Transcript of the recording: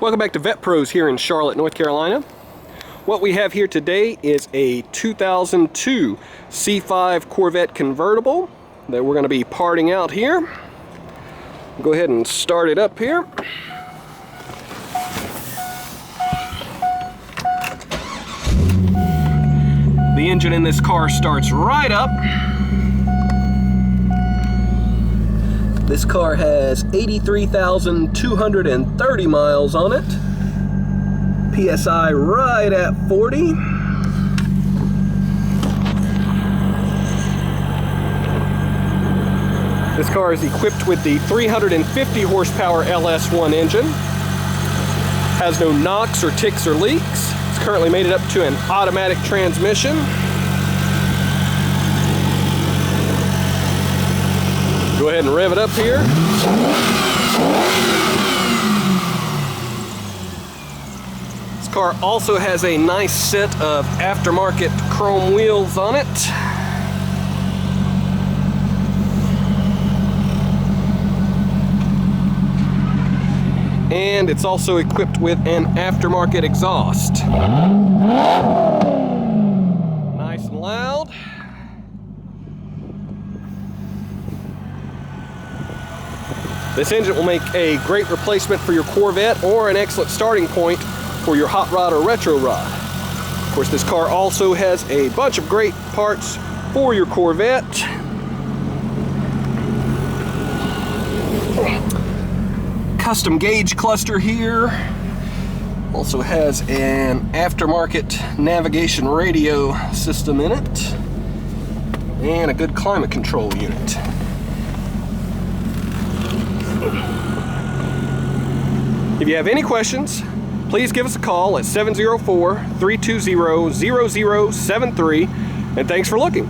Welcome back to VettePros here in Charlotte, North Carolina. What we have here today is a 2002 C5 Corvette convertible that we're going to be parting out here. Go ahead and start it up here. The engine in this car starts right up. This car has 83,230 miles on it. PSI right at 40. This car is equipped with the 350 horsepower LS1 engine. Has no knocks or ticks or leaks. It's currently made it up to an automatic transmission. Go ahead and rev it up here. This car also has a nice set of aftermarket chrome wheels on it. And it's also equipped with an aftermarket exhaust. Nice and loud. This engine will make a great replacement for your Corvette or an excellent starting point for your hot rod or retro rod. Of course, this car also has a bunch of great parts for your Corvette. Custom gauge cluster here. Also has an aftermarket navigation radio system in it. And a good climate control unit. If you have any questions, please give us a call at 704-320-0073, and thanks for looking.